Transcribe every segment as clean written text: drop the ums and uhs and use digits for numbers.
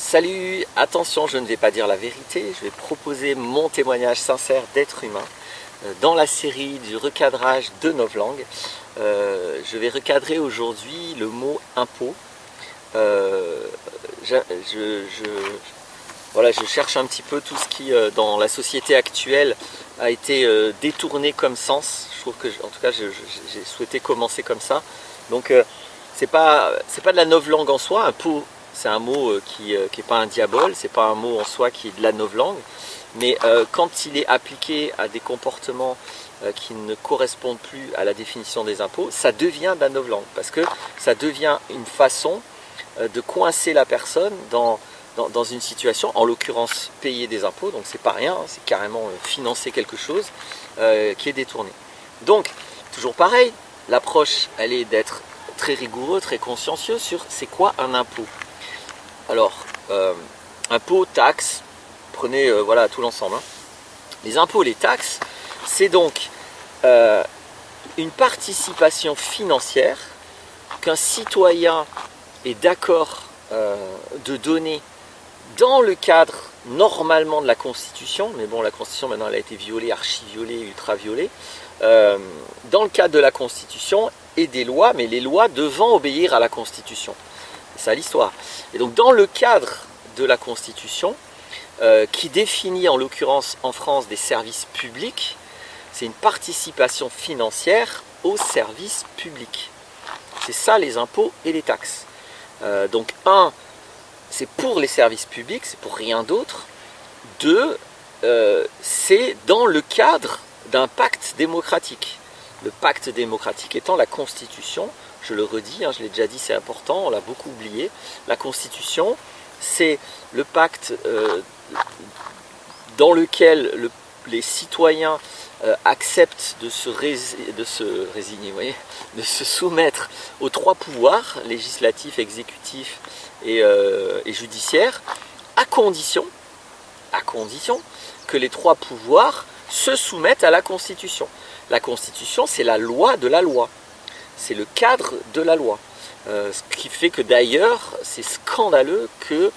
Salut, attention, je ne vais pas dire la vérité, je vais proposer mon témoignage sincère d'être humain dans la série du recadrage de novlangue. Je vais recadrer aujourd'hui le mot impôt. Voilà, je cherche un petit peu tout ce qui, dans la société actuelle, a été détourné comme sens. Je trouve que, en tout cas, j'ai souhaité commencer comme ça. Donc, c'est pas de la novlangue en soi. Impôt, c'est un mot qui n'est pas un diabole, c'est pas un mot en soi qui est de la novlangue. Mais quand il est appliqué à des comportements qui ne correspondent plus à la définition des impôts, ça devient de la novlangue. Parce que ça devient une façon de coincer la personne dans une situation, en l'occurrence payer des impôts, donc c'est pas rien, hein, c'est carrément financer quelque chose qui est détourné. Donc, toujours pareil, l'approche, elle est d'être très rigoureux, très consciencieux sur c'est quoi un impôt. Alors, impôts, taxes, prenez voilà, tout l'ensemble. Hein. Les impôts, les taxes, c'est donc une participation financière qu'un citoyen est d'accord de donner dans le cadre normalement de la Constitution, mais bon, la Constitution maintenant elle a été violée, archi-violée, ultra-violée, dans le cadre de la Constitution et des lois, mais les lois devant obéir à la Constitution. C'est ça l'histoire. Et donc dans le cadre de la Constitution, qui définit en l'occurrence en France des services publics, c'est une participation financière aux services publics. C'est ça les impôts et les taxes. Donc c'est pour les services publics, c'est pour rien d'autre. Deux, c'est dans le cadre d'un pacte démocratique. Le pacte démocratique étant la Constitution, je le redis, hein, je l'ai déjà dit, c'est important, on l'a beaucoup oublié. La Constitution, c'est le pacte dans lequel les citoyens acceptent de se résigner, voyez, de se soumettre aux trois pouvoirs, législatif, exécutif et judiciaire, à condition que les trois pouvoirs se soumettent à la Constitution. La Constitution, c'est la loi de la loi, c'est le cadre de la loi. Ce qui fait que d'ailleurs, c'est scandaleux que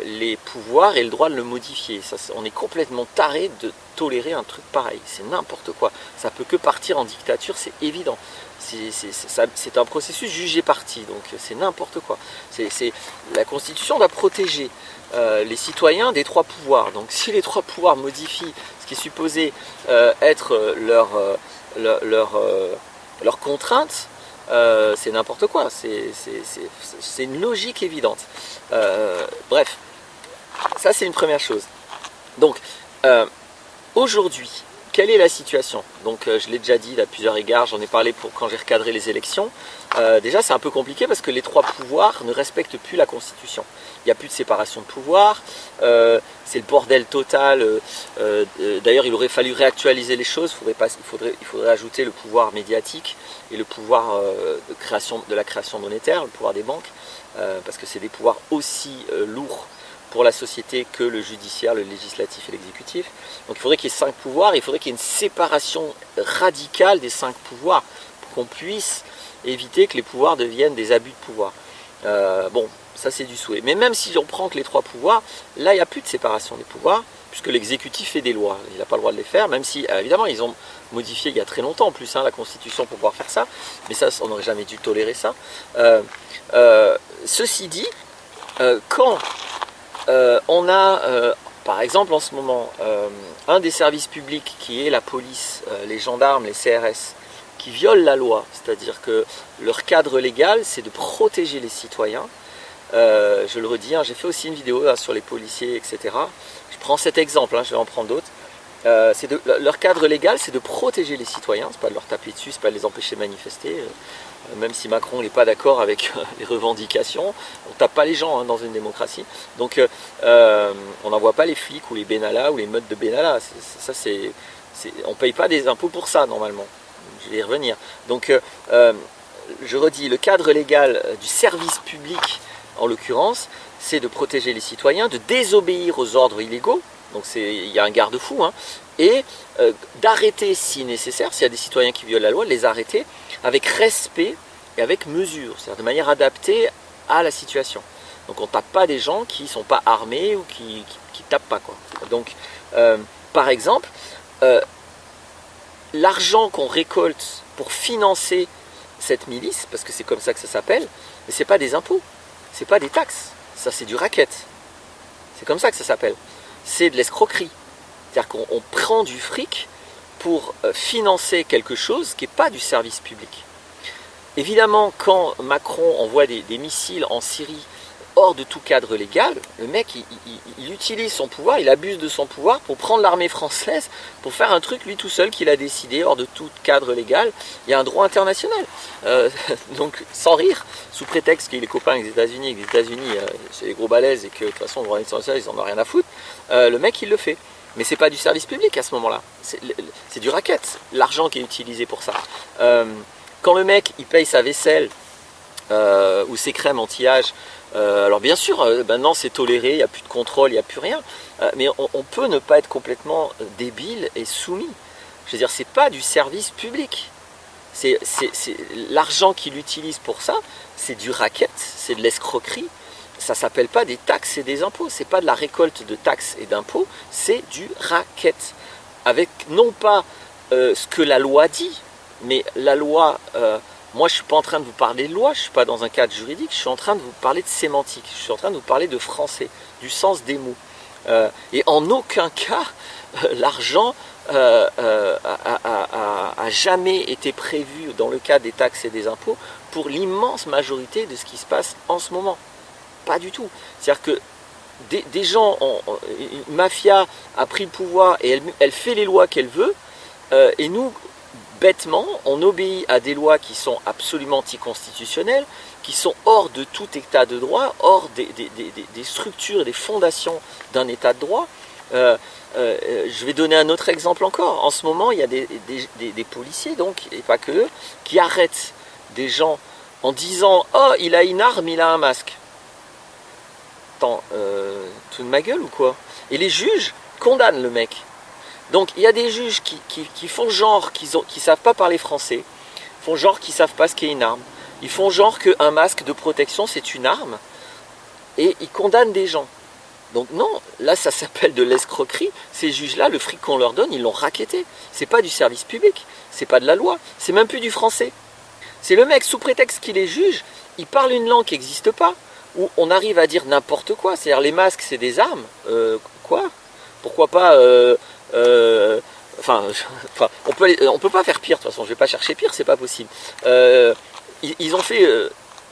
les pouvoirs aient le droit de le modifier. On est complètement taré de tolérer un truc pareil. C'est n'importe quoi. Ça peut que partir en dictature, c'est évident. C'est un processus jugé parti, donc c'est n'importe quoi. La Constitution doit protéger les citoyens des trois pouvoirs. Donc si les trois pouvoirs modifient ce qui est supposé être leur contrainte, c'est n'importe quoi, c'est une logique évidente. Bref, ça c'est une première chose. Donc, aujourd'hui, quelle est la situation? Donc, je l'ai déjà dit à plusieurs égards, j'en ai parlé quand j'ai recadré les élections. Déjà, c'est un peu compliqué parce que les trois pouvoirs ne respectent plus la Constitution. Il n'y a plus de séparation de pouvoirs, c'est le bordel total. D'ailleurs, il aurait fallu réactualiser les choses, il faudrait ajouter le pouvoir médiatique et le pouvoir de la création monétaire, le pouvoir des banques, parce que c'est des pouvoirs aussi lourds pour la société que le judiciaire, le législatif et l'exécutif. Donc il faudrait qu'il y ait 5 pouvoirs, il faudrait qu'il y ait une séparation radicale des 5 pouvoirs pour qu'on puisse éviter que les pouvoirs deviennent des abus de pouvoir. Bon, ça c'est du souhait. Mais même si on prend que les 3 pouvoirs, là il n'y a plus de séparation des pouvoirs, puisque l'exécutif fait des lois. Il n'a pas le droit de les faire, même si évidemment ils ont modifié il y a très longtemps en plus la Constitution pour pouvoir faire ça, mais ça on n'aurait jamais dû tolérer ça. Ceci dit, quand on a, par exemple en ce moment, un des services publics qui est la police, les gendarmes, les CRS, qui violent la loi, c'est-à-dire que leur cadre légal, c'est de protéger les citoyens. Je le redis, hein, j'ai fait aussi une vidéo là, sur les policiers, etc. Je prends cet exemple, hein, je vais en prendre d'autres. Leur cadre légal, c'est de protéger les citoyens, c'est pas de leur taper dessus, c'est pas de les empêcher de manifester. Même si Macron n'est pas d'accord avec les revendications, on ne tape pas les gens hein, dans une démocratie. Donc on n'envoie pas les flics ou les Benalla ou les meutes de Benalla. On ne paye pas des impôts pour ça normalement. Je vais y revenir. Donc je redis, le cadre légal du service public, en l'occurrence, c'est de protéger les citoyens, de désobéir aux ordres illégaux. Donc il y a un garde-fou, hein, et d'arrêter si nécessaire, s'il y a des citoyens qui violent la loi, de les arrêter avec respect et avec mesure, c'est-à-dire de manière adaptée à la situation. Donc on ne tape pas des gens qui ne sont pas armés ou qui tapent pas, quoi. Donc, par exemple, l'argent qu'on récolte pour financer cette milice, parce que c'est comme ça que ça s'appelle, mais ce n'est pas des impôts, ce n'est pas des taxes, ça c'est du racket. C'est comme ça que ça s'appelle. C'est de l'escroquerie. C'est-à-dire qu'on prend du fric pour financer quelque chose qui n'est pas du service public. Évidemment, quand Macron envoie des missiles en Syrie hors de tout cadre légal, le mec, il utilise son pouvoir, il abuse de son pouvoir pour prendre l'armée française, pour faire un truc lui tout seul qu'il a décidé hors de tout cadre légal. Il y a un droit international. Donc, sans rire, sous prétexte qu'il est copain avec les États-Unis, et que les États-Unis, c'est des gros balèzes et que de toute façon, le droit international, ils n'en ont rien à foutre, le mec, il le fait. Mais c'est pas du service public à ce moment-là. C'est du racket, l'argent qui est utilisé pour ça. Quand le mec, il paye sa vaisselle ou ses crèmes anti-âge, alors bien sûr, maintenant c'est toléré, il n'y a plus de contrôle, il n'y a plus rien, mais on peut ne pas être complètement débile et soumis. Je veux dire, c'est pas du service public. C'est l'argent qu'il utilise pour ça, c'est du racket, c'est de l'escroquerie. Ça ne s'appelle pas des taxes et des impôts, c'est pas de la récolte de taxes et d'impôts, c'est du racket. Avec non pas ce que la loi dit, mais la loi... moi, je ne suis pas en train de vous parler de loi, je ne suis pas dans un cadre juridique, je suis en train de vous parler de sémantique, je suis en train de vous parler de français, du sens des mots. Et en aucun cas, l'argent a jamais été prévu dans le cadre des taxes et des impôts pour l'immense majorité de ce qui se passe en ce moment. Pas du tout. C'est-à-dire que des gens, une mafia a pris le pouvoir et elle fait les lois qu'elle veut, et nous, bêtement, on obéit à des lois qui sont absolument anticonstitutionnelles, qui sont hors de tout état de droit, hors des structures et des fondations d'un état de droit. Je vais donner un autre exemple encore. En ce moment, il y a des policiers, donc, et pas que eux, qui arrêtent des gens en disant « Oh, il a une arme, il a un masque ». Attends, tout de ma gueule ou quoi? Et les juges condamnent le mec. Donc il y a des juges qui font genre qu'ils ne savent pas parler français, font genre qu'ils ne savent pas ce qu'est une arme, ils font genre qu'un masque de protection c'est une arme, et ils condamnent des gens. Donc non, là ça s'appelle de l'escroquerie. Ces juges-là, le fric qu'on leur donne, ils l'ont racketté. C'est pas du service public, c'est pas de la loi, c'est même plus du français. C'est le mec, sous prétexte qu'il est juge, il parle une langue qui n'existe pas, où on arrive à dire n'importe quoi. C'est-à-dire les masques c'est des armes, quoi? Pourquoi pas on peut pas faire pire, de toute façon, je vais pas chercher pire, c'est pas possible. Ils ont fait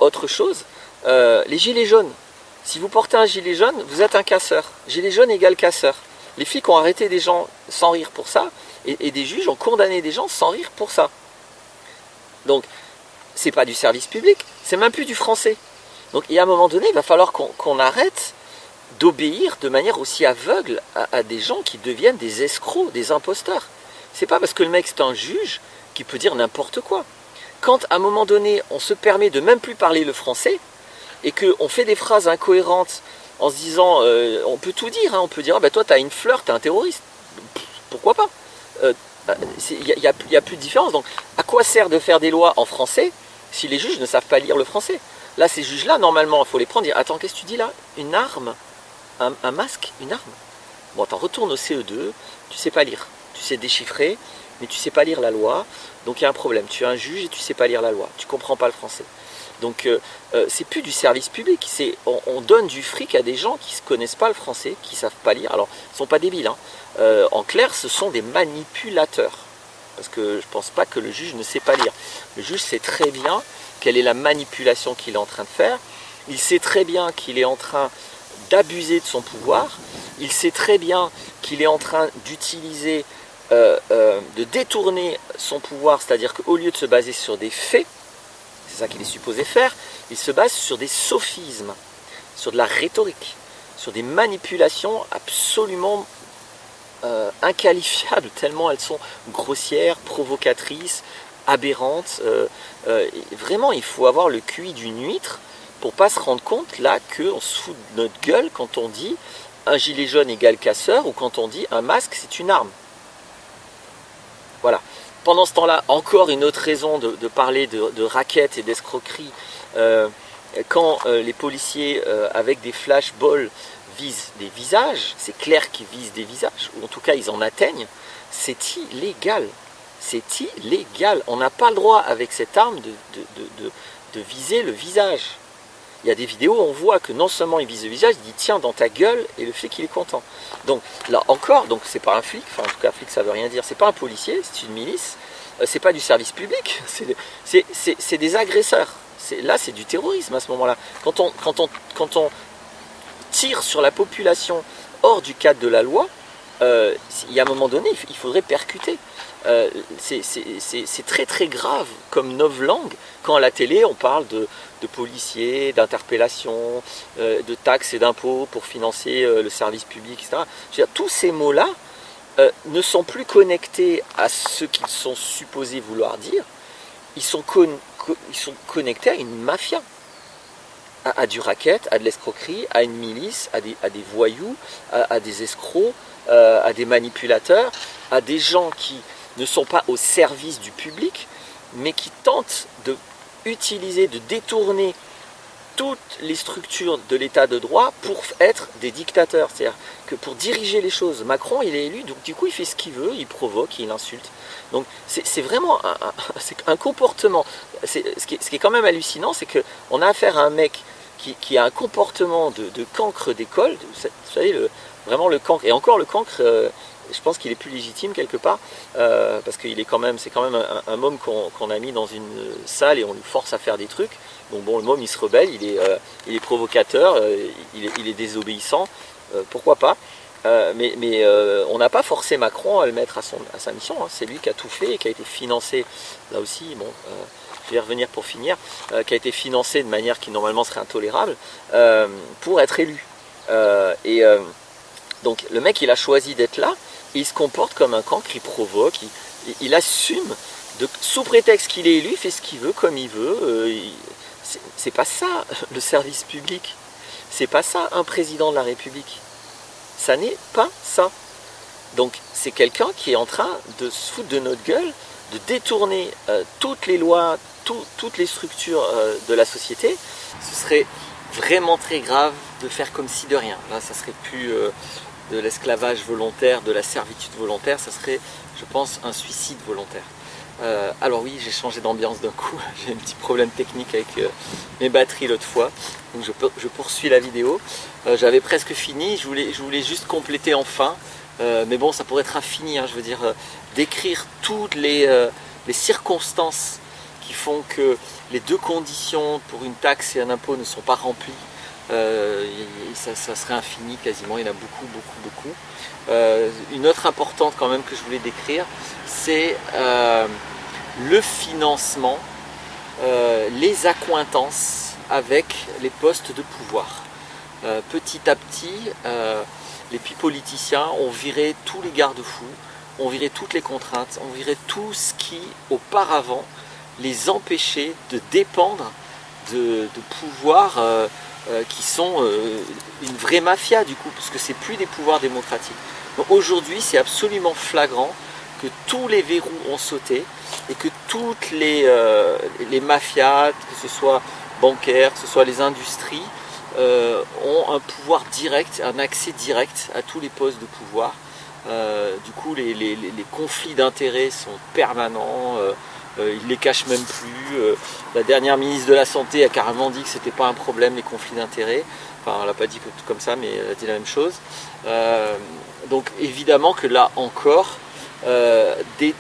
autre chose. Les gilets jaunes. Si vous portez un gilet jaune, vous êtes un casseur. Gilet jaune égale casseur. Les flics ont arrêté des gens sans rire pour ça, et des juges ont condamné des gens sans rire pour ça. Donc, c'est pas du service public, c'est même plus du français. Donc, il y a un moment donné, il va falloir qu'on arrête d'obéir de manière aussi aveugle à des gens qui deviennent des escrocs, des imposteurs. C'est pas parce que le mec c'est un juge qu'il peut dire n'importe quoi. Quand à un moment donné on se permet de même plus parler le français et qu'on fait des phrases incohérentes en se disant, on peut tout dire, hein, on peut dire ah, ben toi t'as une fleur, t'es un terroriste. Pourquoi pas? Il n'y a plus de différence. Donc à quoi sert de faire des lois en français si les juges ne savent pas lire le français? Là ces juges-là, normalement, il faut les prendre et dire attends, qu'est-ce que tu dis là? Une arme? Un masque, une arme. Bon, attends, retourne au CE2, tu sais pas lire, tu sais déchiffrer, mais tu sais pas lire la loi, donc il y a un problème. Tu es un juge et tu sais pas lire la loi, tu comprends pas le français. Donc c'est plus du service public, on donne du fric à des gens qui ne connaissent pas le français, qui savent pas lire. Alors, ils sont pas débiles, hein. En clair, ce sont des manipulateurs. Parce que je pense pas que le juge ne sait pas lire. Le juge sait très bien quelle est la manipulation qu'il est en train de faire. Il sait très bien qu'il est en train d'abuser de son pouvoir, il sait très bien qu'il est en train d'utiliser, de détourner son pouvoir, c'est-à-dire qu'au lieu de se baser sur des faits, c'est ça qu'il est supposé faire, il se base sur des sophismes, sur de la rhétorique, sur des manipulations absolument inqualifiables, tellement elles sont grossières, provocatrices, aberrantes. Vraiment, il faut avoir le QI d'une huître pour pas se rendre compte là qu'on se fout de notre gueule quand on dit un gilet jaune égale casseur ou quand on dit un masque c'est une arme. Voilà. Pendant ce temps-là, encore une autre raison de parler de racket et d'escroquerie. quand les policiers avec des flashballs visent des visages, c'est clair qu'ils visent des visages, ou en tout cas ils en atteignent, c'est illégal. C'est illégal. On n'a pas le droit avec cette arme de viser le visage. Il y a des vidéos où on voit que non seulement il vise le visage, il dit tiens dans ta gueule et le flic il est content. Donc là encore, donc c'est pas un flic, enfin en tout cas un flic ça veut rien dire, c'est pas un policier, c'est une milice, c'est pas du service public, c'est des agresseurs. Là c'est du terrorisme à ce moment-là. Quand on tire sur la population hors du cadre de la loi, il y a un moment donné il faudrait percuter. C'est très très grave comme novlangue quand à la télé on parle de policiers, d'interpellation, de taxes et d'impôts pour financer le service public, etc. Je veux dire, tous ces mots-là ne sont plus connectés à ce qu'ils sont supposés vouloir dire, ils sont connectés à une mafia, à du racket, à de l'escroquerie, à une milice, à des voyous, à des escrocs, à des manipulateurs, à des gens qui ne sont pas au service du public, mais qui tentent de détourner toutes les structures de l'état de droit pour être des dictateurs. C'est-à-dire que pour diriger les choses, Macron il est élu, donc du coup il fait ce qu'il veut, il provoque, il insulte. Donc c'est vraiment un comportement. Ce qui est quand même hallucinant, c'est qu'on a affaire à un mec qui a un comportement de cancre d'école. Vous savez, vraiment le cancre, et encore le cancre, je pense qu'il est plus légitime quelque part, parce que c'est quand même un môme qu'on a mis dans une salle et on lui force à faire des trucs. Donc bon, le môme il se rebelle, il est provocateur, il est désobéissant, pourquoi pas. Mais on n'a pas forcé Macron à le mettre à sa mission, hein. C'est lui qui a tout fait et qui a été financé, là aussi, bon, je vais y revenir pour finir, qui a été financé de manière qui normalement serait intolérable pour être élu. Donc le mec il a choisi d'être là, et il se comporte comme un cancre, il provoque, il assume, sous prétexte qu'il est élu, il fait ce qu'il veut, comme il veut. C'est pas ça le service public, c'est pas ça un président de la République, ça n'est pas ça. Donc c'est quelqu'un qui est en train de se foutre de notre gueule, de détourner toutes les lois, toutes les structures de la société. Ce serait vraiment très grave de faire comme si de rien. Là ça serait plus de l'esclavage volontaire, de la servitude volontaire, ça serait, je pense, un suicide volontaire. Alors oui, j'ai changé d'ambiance d'un coup, j'ai un petit problème technique avec mes batteries l'autre fois, donc je poursuis la vidéo. J'avais presque fini, je voulais juste compléter enfin, mais bon, ça pourrait être infini, hein, je veux dire, décrire toutes les circonstances qui font que les deux conditions pour une taxe et un impôt ne sont pas remplies. Ça serait infini quasiment, il y en a beaucoup. Une autre importante quand même que je voulais décrire, c'est le financement, les accointances avec les postes de pouvoir. Petit à petit, les politiciens ont viré tous les garde-fous, ont viré toutes les contraintes, ont viré tout ce qui auparavant les empêchait de dépendre de pouvoirs qui sont une vraie mafia du coup, parce que c'est plus des pouvoirs démocratiques. Aujourd'hui c'est absolument flagrant que tous les verrous ont sauté et que toutes les mafias, que ce soit bancaires, que ce soit les industries, ont un pouvoir direct, un accès direct à tous les postes de pouvoir. Du coup les conflits d'intérêts sont permanents, ils ne les cachent même plus. La dernière ministre de la Santé a carrément dit que c'était pas un problème les conflits d'intérêts. Enfin, elle n'a pas dit comme ça, mais elle a dit la même chose. Donc évidemment que là encore, des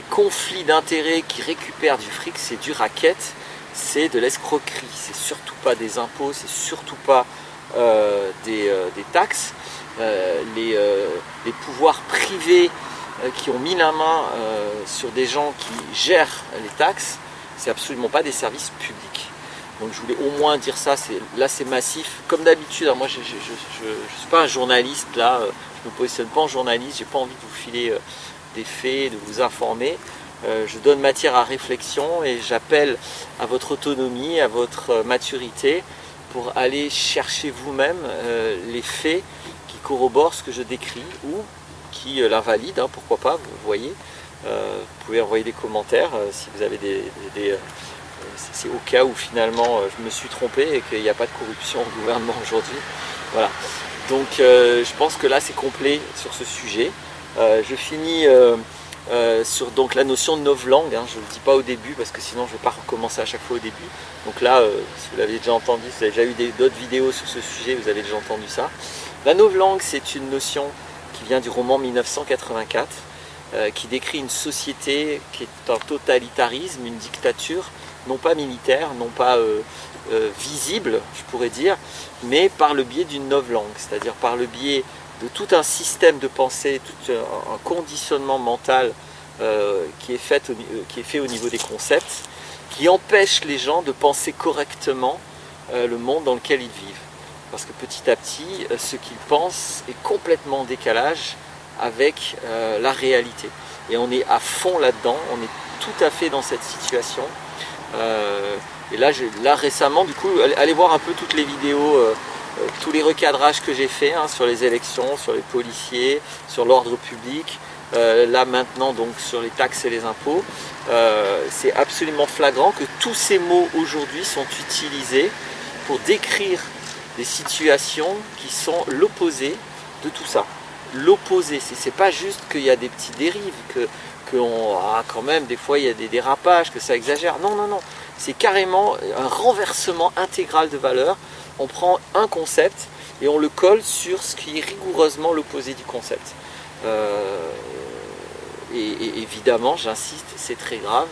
conflits d'intérêts qui récupèrent du fric, c'est du racket, c'est de l'escroquerie. C'est surtout pas des impôts, c'est surtout pas des taxes. Les pouvoirs privés qui ont mis la main sur des gens qui gèrent les taxes, c'est absolument pas des services publics. Donc je voulais au moins dire ça, là c'est massif. Comme d'habitude, hein, moi je ne suis pas un journaliste, là, je ne me positionne pas en journaliste, j'ai pas envie de vous filer des faits, de vous informer. Je donne matière à réflexion et j'appelle à votre autonomie, à votre maturité pour aller chercher vous-même les faits qui corroborent ce que je décris ou qui l'invalide, hein, pourquoi pas, vous voyez. Vous pouvez envoyer des commentaires si vous avez c'est au cas où finalement je me suis trompé et qu'il n'y a pas de corruption au gouvernement aujourd'hui. Voilà. Donc je pense que là c'est complet sur ce sujet. Je finis sur donc, la notion de novlangue, hein. Je ne le dis pas au début parce que sinon je ne vais pas recommencer à chaque fois au début. Donc là, si vous l'avez déjà entendu, si vous avez déjà eu d'autres vidéos sur ce sujet, vous avez déjà entendu ça. La novlangue, c'est une notion qui vient du roman 1984, qui décrit une société qui est un totalitarisme, une dictature, non pas militaire, non pas visible, je pourrais dire, mais par le biais d'une novlangue, c'est-à-dire par le biais de tout un système de pensée, tout un conditionnement mental qui est fait au niveau des concepts, qui empêche les gens de penser correctement le monde dans lequel ils vivent. Parce que petit à petit, ce qu'ils pensent est complètement en décalage avec la réalité. Et on est à fond là-dedans, on est tout à fait dans cette situation. Et là récemment, du coup, allez voir un peu toutes les vidéos, tous les recadrages que j'ai fait sur les élections, sur les policiers, sur l'ordre public, là maintenant donc sur les taxes et les impôts. C'est absolument flagrant que tous ces mots aujourd'hui sont utilisés pour décrire des situations qui sont l'opposé de tout ça. L'opposé, c'est pas juste qu'il y a des petites dérives, quand même des fois il y a des dérapages, que ça exagère. Non, non, non, c'est carrément un renversement intégral de valeurs. On prend un concept et on le colle sur ce qui est rigoureusement l'opposé du concept. Et évidemment, j'insiste, c'est très grave.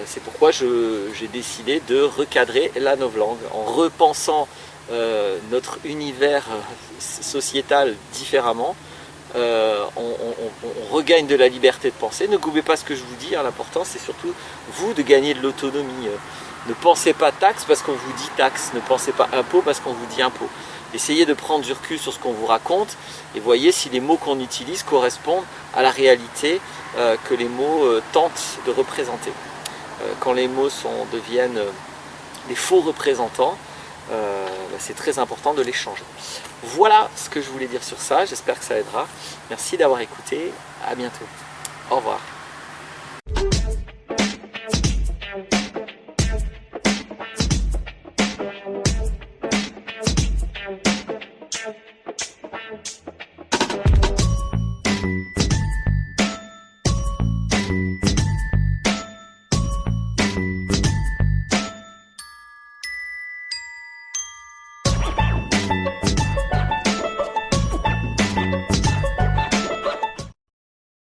C'est pourquoi j'ai décidé de recadrer la novlangue en repensant notre univers sociétal différemment. On regagne de la liberté de penser. Ne goubez pas ce que je vous dis, l'important c'est surtout vous de gagner de l'autonomie. Ne pensez pas taxe parce qu'on vous dit taxe, ne pensez pas impôt parce qu'on vous dit impôt. Essayez de prendre du recul sur ce qu'on vous raconte et voyez si les mots qu'on utilise correspondent à la réalité que les mots tentent de représenter. Quand les mots deviennent des faux représentants, c'est très important de les changer. Voilà ce que je voulais dire sur ça, j'espère que ça aidera. Merci d'avoir écouté, à bientôt. Au revoir.